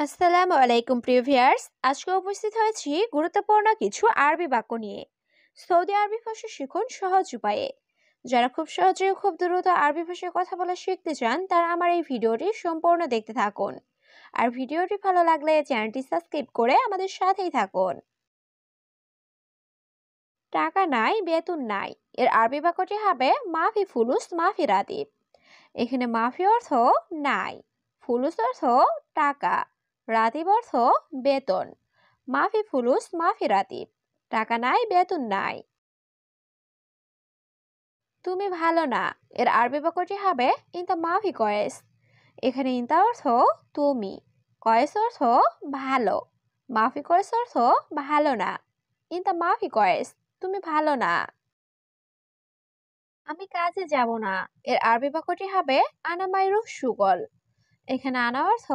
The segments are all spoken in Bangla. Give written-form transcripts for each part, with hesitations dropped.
আসসালামু আলাইকুম প্রিয় ভিউয়ার্স, আজকে উপস্থিত হয়েছি গুরুত্বপূর্ণ কিছু আরবি বাক্য নিয়ে। সৌদি আরবি ভাষা শিখুন সহজ উপায়ে। যারা খুব সহজে ও খুব দ্রুত আরবি ভাষায় কথা বলা শিখতে চান তারা আমার এই ভিডিওটি সম্পূর্ণ দেখতে থাকুন। আর ভিডিওটি ভালো লাগলে চ্যানেলটি সাবস্ক্রাইব করে আমাদের সাথেই থাকুন। টাকা নাই, বেতন নাই, এর আরবি বাক্যটি হবে মাফি ফুলুস মাফি রাতিব। এখানে মাফি অর্থ নাই, ফুলুস অর্থ টাকা, রাতিব অর্থ বেতন। মাফি ফুলুস মাফি রাতিব, টাকা নাই, বেতন নাই। তুমি ভালো না, এর আরবি বাক্যটি হবে ইনতা মাফি কয়েস। এখানে ইনতা অর্থ তুমি, কয়েস অর্থ ভালো, মাফি কয়েস অর্থ ভালো না। ইনতা মাফি কয়েস, তুমি ভালো না। আমি কাজে যাব না, এর আরবি বাক্যটি হবে আনা মাইরুহ সুগল। এখানে আনা অর্থ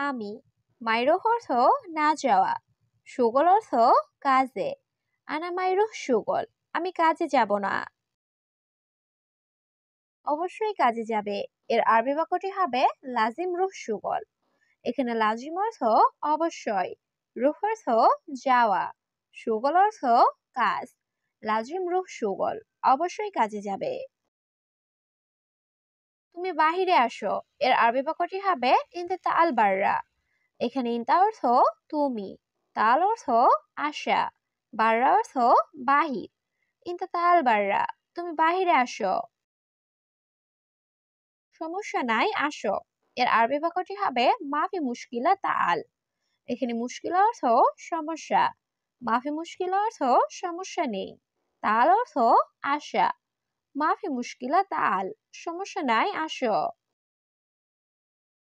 আমি, মাইরুহ অর্থ না যাওয়া, সুগল অর্থ কাজে। আনা মাইরুহ সুগল, আমি কাজে যাব না। অবশ্যই কাজে যাবে, এর আরবি বাক্যটি হবে লাজিম রুহ সুগল। এখানে লাজিম অর্থ অবশ্যই, রুহ অর্থ যাওয়া, সুগল অর্থ কাজ। লাজিম রুহ সুগল, অবশ্যই কাজে যাবে। তুমি বাহিরে আসো, এর আরবি বাক্যটি হবে ইনতা তাল বাররা। এখানে ইনতা অর্থ তুমি, তাল অর্থ আসা, বাররা অর্থ বাহির। ইনতা তাল বাররা, তুমি বাহিরে আসো। সমস্যা নাই, আসো, এর আরবি বাক্যটি হবে মাফি মুশকিলা তাল। এখানে মুশকিলা অর্থ সমস্যা, মাফি মুশকিলা অর্থ সমস্যা নেই, তাল অর্থ আসা। মাফি মুশকিলা তাল, সমস্যা নাই, আসো।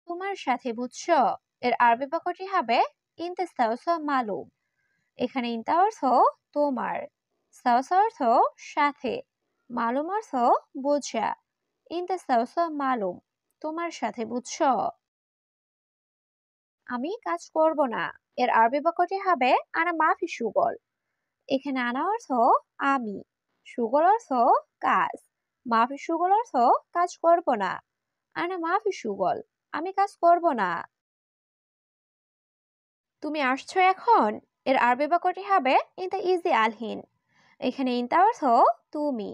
তোমার সাথে, বুঝছো, এর আরবি বাক্যটি হবে ইনতা সাওসা মালুম। এখানে ইনতা অর্থ তোমার, সাওসা অর্থ সাথে, মালুম অর্থ বোঝা। ইনতা সাওসা মালুম, তোমার সাথে, বুঝছো। আমি কাজ করব না, এর আরবি বাক্যটি হবে আনা মাফি সুগল। এখানে আনা অর্থ আমি, সুগল অর্থ কাজ, মাফি সুগল অর্থ কাজ করব না। আনা মাফি সুগল, আমি কাজ করব না। তুমি আসছো এখন, এর আরবি বাক্যটি হবে ইনতা ইজি আলহিন। এখানে ইনতা অর্থ তুমি,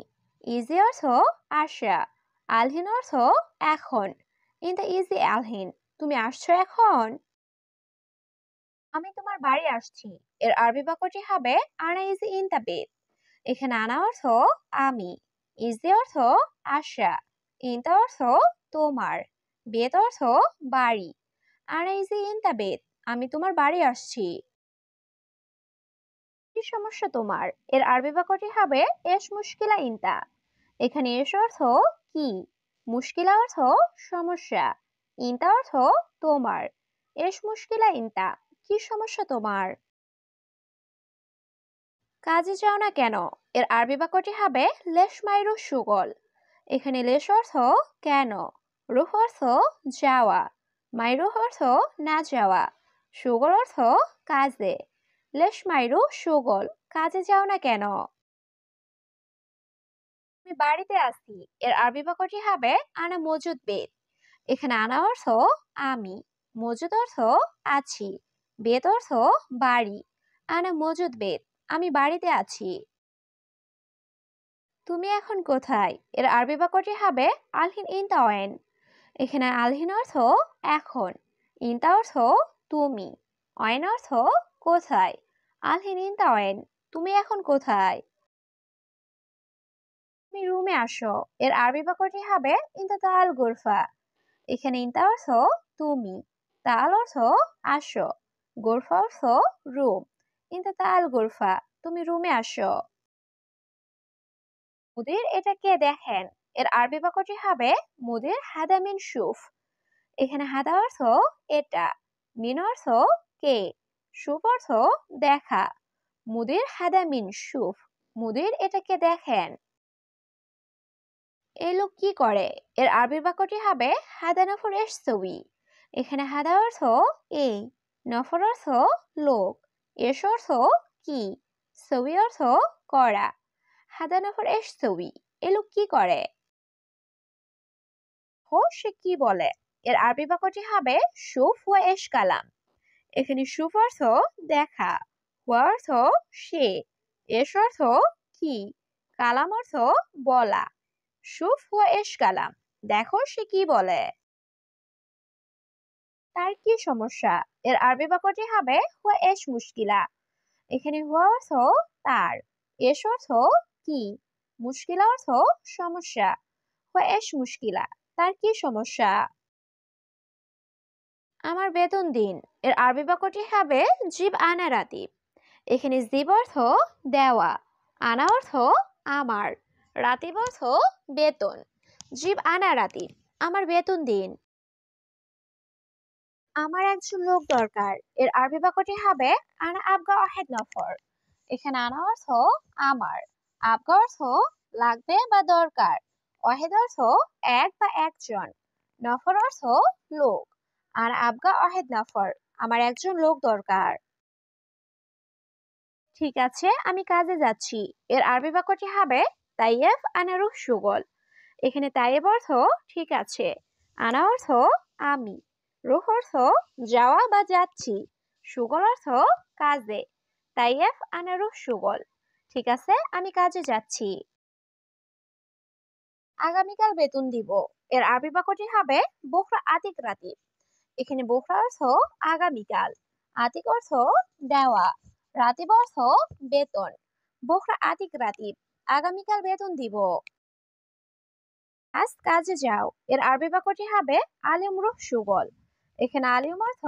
ইজি অর্থ আসা, আলহিন অর্থ এখন। ইনতা ইজি আলহিন, তুমি আসছো এখন। আমি তোমার বাড়ি আসছি, এর আরবি বাক্যটি হবে আনা ইজি ইনতা বেত। এখানে আনা অর্থ আমি, ইজি অর্থ আসা, ইনতা অর্থ তোমার, বেত অর্থ বাড়ি। আনা ইজি ইনতা বেত, আমি তোমার বাড়ি আসছি। কি সমস্যা তোমার, এর আরবি বাক্যটি হবে এস মুশকিলা ইনতা। এখানে এস অর্থ কি, মুশকিলা অর্থ সমস্যা, ইনতা অর্থ তোমার। এস মুশকিলা ইনতা, কি সমস্যা তোমার। কাজে যাও না কেন, এর আরবি বাক্যটি হবে লেশ মাইরু সুগল। এখানে লেশ অর্থ কেন, রুহ অর্থ যাওয়া, মাইরুহ অর্থ না যাওয়া, সুগল অর্থ কাজে। লেশ মাইরু সুগল, কাজে যাও না কেন। আমি বাড়িতে আছি, এর আরবি বাক্যটি হবে আনা মজুদ বেত। এখানে আনা অর্থ আমি, মজুদ অর্থ আছি, বেত অর্থ বাড়ি। আনা মজুদ বেত, আমি বাড়িতে আছি। তুমি এখন কোথায়, এর আরবি বাক্যটি হবে আলহিন ইনতা ওয়েন। এখানে আলহিন অর্থ এখন, ইনতা অর্থ তুমি, ওয়েন অর্থ কোথায়। আলহিন ইনতা ওয়েন, তুমি এখন কোথায়। তুমি রুমে আসো, এর আরবি বাক্যটি হবে ইনতা তাল গুরফা। এখানে ইনতা অর্থ তুমি, তাল অর্থ আসো, গুরফা অর্থ রুম। ইনতা তাল গুরফা, তুমি রুমে আসো। মুদির, এটা কে দেখেন, এর আরবি বাক্যটি হবে মুদির হাদা মিন শুফ। এখানে হাদা অর্থ এটা, মিন অর্থ কে, শুফ অর্থ দেখা। মুদির হাদা মিন শুফ, মুদির এটা কে দেখেন। এই লোক কি করে, এর আরবি বাক্যটি হবে হাদা নফর এস সবি। এখানে হাদা অর্থ এই, নফর অর্থ লোক, এস অর্থ কি, সবি অর্থ করা। হাদা নফর এস সবি, এই লোক কি করে। হো, সে কি বলে, এর আরবি বাক্যটি হবে শুফ ওয়া এশ কালাম। এখানে শুভ অর্থ দেখা, হুয়া অর্থ সে, এস অর্থ কি, কালাম অর্থ বলা। শুভ হুয়া এস কালাম, দেখো সে কি বলে। তার কি সমস্যা, এর আরবি বাক্যটি হবে হুয়া এস মুশকিলা। এখানে হুয়া অর্থ তার, এস অর্থ কি, মুশকিলা অর্থ সমস্যা। হুয়া এস মুশকিলা, তার কি সমস্যা। আমার বেতন দিন, এর আরবি বাক্যটি হবে জিব আনা রাতিব। এখানে জিব অর্থ দেওয়া, আনা অর্থ আমার, রাতিব অর্থ বেতন। জিব আনা রাতিব, আমার বেতন দিন। আমার একজন লোক দরকার, এর আরবি বাক্যটি হবে আনা আবগা ওয়াহেদ নফর। এখানে আনা অর্থ আমার, আবগা অর্থ লাগবে বা দরকার, ওয়াহেদ অর্থ এক বা একজন, নফর অর্থ লোক। আর আবগা ওয়াহেদ নফর, আমার একজন লোক দরকার। ঠিক আছে, আমি কাজে যাচ্ছি, এর আরবি বাক্যটি হবে তাইয়েফ আনা রুহ সুগল। এখানে তাইয়েব অর্থ ঠিক আছে, আনা অর্থ আমি, রুহ অর্থ যাওয়া বা যাচ্ছি, সুগল অর্থ কাজে। তাইয়েফ আনা রুহ সুগল, ঠিক আছে আমি কাজে যাচ্ছি। আগামীকাল বেতন দিব, এর আরবি বাক্যটি হবে বুকরা আতিক রাতিব। এখানে বুকরা অর্থ আগামীকাল, আতিক অর্থ দেওয়া, রাতিব অর্থ বেতন। বুকরা আতিক রাতিব, আগামীকাল বেতন দিব। আজ কাজে যাও, এর আরবি বাক্যটি হবে আলিম রুহ সুগল। এখানে আলিম অর্থ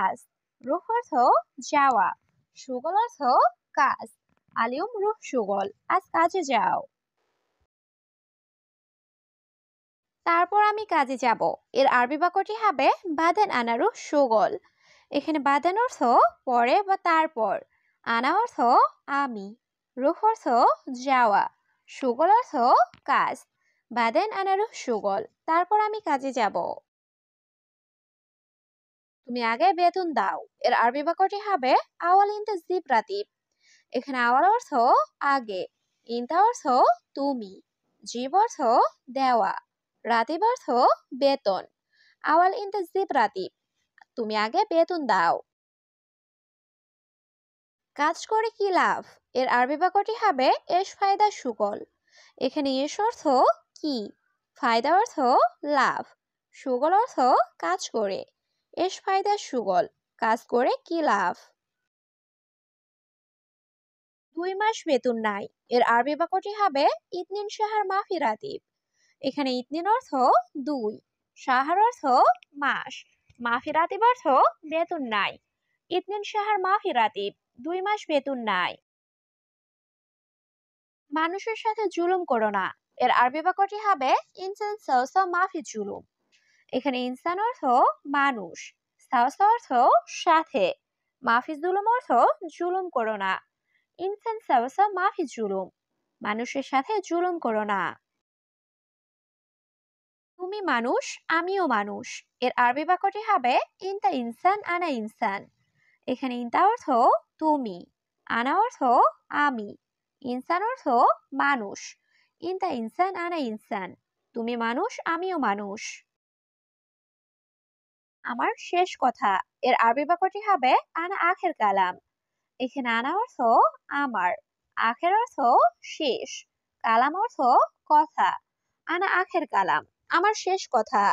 আজ, রুহ অর্থ যাওয়া, সুগল অর্থ কাজ। আলিম রুহ সুগল, আজ কাজে যাও। তারপর আমি কাজে যাব, এর আরবি বাক্যটি হবে বাদেন আনা রুহ সুগল। এখানে বাদেন অর্থ পরে বা তারপর, আনা অর্থ আমি, রুহ অর্থ যাওয়া, সুগল অর্থ কাজ। বাদেন আনা রুহ সুগল, তারপর আমি কাজে যাব। তুমি আগে বেতন দাও, এর আরবি বাক্যটি হবে আওয়াল ইনতা জিব রাতিব। এখানে আওয়াল অর্থ আগে, ইনতা অর্থ তুমি, জিব অর্থ দেওয়া, রাতিব অর্থ বেতন। আওয়াল ইনতা জিব রাতিব, তুমি আগে বেতন দাও। কাজ করে কি লাভ, এর আরবি বাক্যটি হবে এস ফায়দা সুগল। এখানে এস অর্থ কি, ফায়দা অর্থ লাভ, সুগল অর্থ কাজ করে। এস ফায়দা সুগল, কাজ করে কি লাভ। 2 মাস বেতন নাই, এর আরবি বাক্যটি হবে ইতনিন শাহর মাফি রাতিব। এখানে ইতনিন অর্থ 2, শাহর অর্থ মাস, মাফি রাতিব অর্থ বেতন নাই। ইতনিন শাহর মাফি রাতিব, 2 মাস বেতন নাই। মানুষের সাথে জুলুম করো না, এর আরবি বাক্যটি হবে ইনসান সাওসা মাফি জুলুম। এখানে ইনসান অর্থ মানুষ, সাওসা অর্থ সাথে, মাফি জুলুম অর্থ জুলুম করো না। ইনসান সাওসা মাফি জুলুম, মানুষের সাথে জুলুম করো না। তুমি মানুষ, আমিও মানুষ, এর আরবি বাক্যটি হবে ইনতা ইনসান আনা ইনসান। এখানে ইনতা অর্থ তুমি, আনা অর্থ আমি, ইনসান অর্থ মানুষ। ইনতা ইনসান আনা ইনসান, তুমি মানুষ আমিও মানুষ। আমার শেষ কথা, এর আরবি বাক্যটি হবে আনা আখের কালাম। এখানে আনা অর্থ আমার, আখের অর্থ শেষ, কালাম অর্থ কথা। আনা আখের কালাম, আমার শেষ কথা।